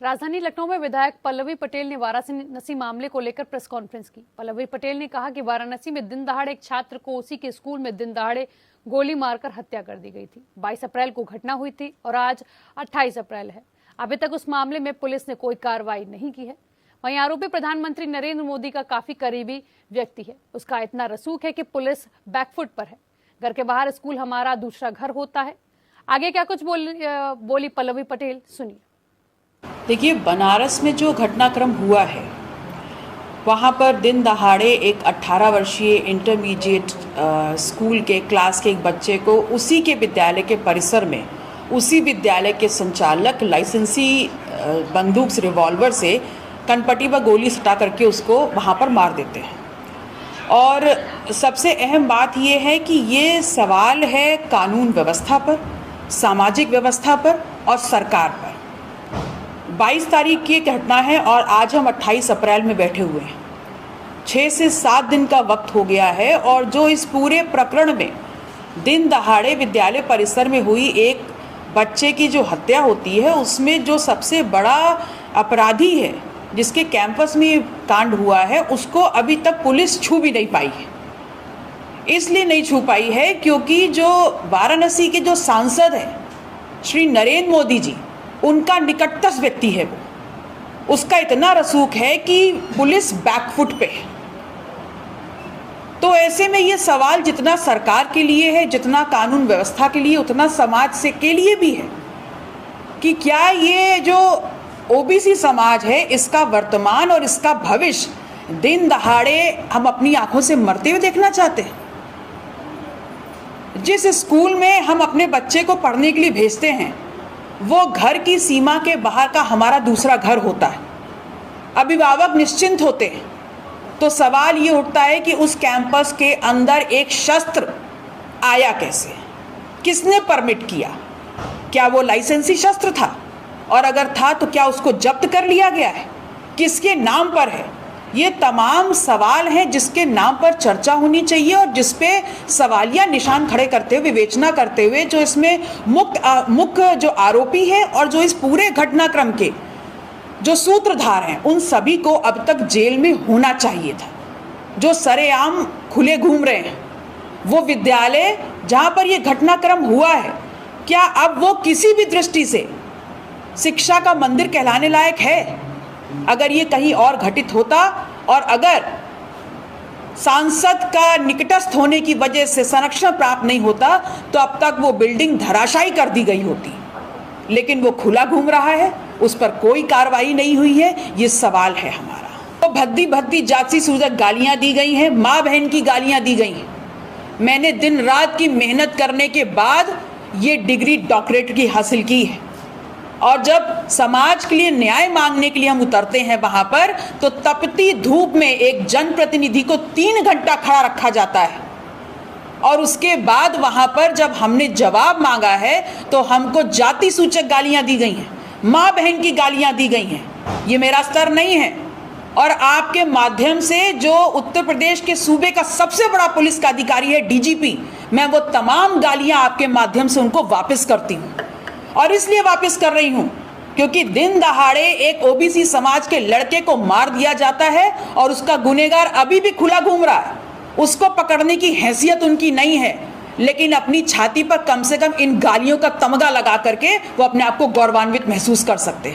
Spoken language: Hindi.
राजधानी लखनऊ में विधायक पल्लवी पटेल ने वाराणसी मामले को लेकर प्रेस कॉन्फ्रेंस की। पल्लवी पटेल ने कहा कि वाराणसी में दिन दहाड़े एक छात्र को उसी के स्कूल में दिन दहाड़े गोली मारकर हत्या कर दी गई थी। 22 अप्रैल को घटना हुई थी और आज 28 अप्रैल है। अभी तक उस मामले में पुलिस ने कोई कार्रवाई नहीं की है। वहीं आरोपी प्रधानमंत्री नरेंद्र मोदी का काफी करीबी व्यक्ति है। उसका इतना रसूख है कि पुलिस बैकफुट पर है। घर के बाहर स्कूल हमारा दूसरा घर होता है। आगे क्या कुछ बोली पल्लवी पटेल, सुनिए। देखिए, बनारस में जो घटनाक्रम हुआ है वहाँ पर दिन दहाड़े एक 18 वर्षीय इंटरमीडिएट स्कूल के क्लास के एक बच्चे को उसी के विद्यालय के परिसर में उसी विद्यालय के संचालक लाइसेंसी बंदूक से, रिवॉल्वर से कनपट्टी पर गोली सटा करके उसको वहाँ पर मार देते हैं। और सबसे अहम बात ये है कि ये सवाल है कानून व्यवस्था पर, सामाजिक व्यवस्था पर और सरकार पर। 22 तारीख की घटना है और आज हम 28 अप्रैल में बैठे हुए हैं। 6 से 7 दिन का वक्त हो गया है और जो इस पूरे प्रकरण में दिन दहाड़े विद्यालय परिसर में हुई एक बच्चे की जो हत्या होती है, उसमें जो सबसे बड़ा अपराधी है, जिसके कैंपस में कांड हुआ है, उसको अभी तक पुलिस छू भी नहीं पाई है। इसलिए नहीं छू पाई है क्योंकि जो वाराणसी के जो सांसद हैं श्री नरेंद्र मोदी जी, उनका निकटतम व्यक्ति है वो। उसका इतना रसूख है कि पुलिस बैकफुट पे है। तो ऐसे में ये सवाल जितना सरकार के लिए है, जितना कानून व्यवस्था के लिए, उतना समाज से के लिए भी है कि क्या ये जो ओबीसी समाज है, इसका वर्तमान और इसका भविष्य दिन दहाड़े हम अपनी आंखों से मरते हुए देखना चाहते हैं। जिस स्कूल में हम अपने बच्चे को पढ़ने के लिए भेजते हैं, वो घर की सीमा के बाहर का हमारा दूसरा घर होता है। अभिभावक निश्चिंत होते हैं। तो सवाल ये उठता है कि उस कैंपस के अंदर एक शस्त्र आया कैसे, किसने परमिट किया, क्या वो लाइसेंसी शस्त्र था, और अगर था तो क्या उसको जब्त कर लिया गया है, किसके नाम पर है। ये तमाम सवाल हैं जिसके नाम पर चर्चा होनी चाहिए और जिस पे सवालिया निशान खड़े करते हुए, विवेचना करते हुए, जो इसमें मुख्य जो आरोपी है और जो इस पूरे घटनाक्रम के जो सूत्रधार हैं, उन सभी को अब तक जेल में होना चाहिए था। जो सरेआम खुले घूम रहे हैं, वो विद्यालय जहाँ पर ये घटनाक्रम हुआ है, क्या अब वो किसी भी दृष्टि से शिक्षा का मंदिर कहलाने लायक है? अगर ये कहीं और घटित होता और अगर सांसद का निकटस्थ होने की वजह से संरक्षण प्राप्त नहीं होता तो अब तक वो बिल्डिंग धराशायी कर दी गई होती। लेकिन वो खुला घूम रहा है, उस पर कोई कार्रवाई नहीं हुई है। ये सवाल है हमारा। तो भद्दी भद्दी जाति सूचक गालियां दी गई हैं, माँ बहन की गालियां दी गई हैं। मैंने दिन रात की मेहनत करने के बाद ये डिग्री डॉक्टरेट की हासिल की है और जब समाज के लिए न्याय मांगने के लिए हम उतरते हैं वहां पर, तो तपती धूप में एक जनप्रतिनिधि को 3 घंटा खड़ा रखा जाता है और उसके बाद वहां पर जब हमने जवाब मांगा है तो हमको जाति सूचक गालियां दी गई हैं, माँ बहन की गालियां दी गई हैं। ये मेरा स्तर नहीं है और आपके माध्यम से जो उत्तर प्रदेश के सूबे का सबसे बड़ा पुलिस का अधिकारी है, डीजीपी, मैं वो तमाम गालियां आपके माध्यम से उनको वापस करती हूँ। और इसलिए वापस कर रही हूं क्योंकि दिन दहाड़े एक ओबीसी समाज के लड़के को मार दिया जाता है और उसका गुनहगार अभी भी खुला घूम रहा है। उसको पकड़ने की हैसियत उनकी नहीं है, लेकिन अपनी छाती पर कम से कम इन गालियों का तमगा लगा करके वो अपने आप को गौरवान्वित महसूस कर सकते हैं।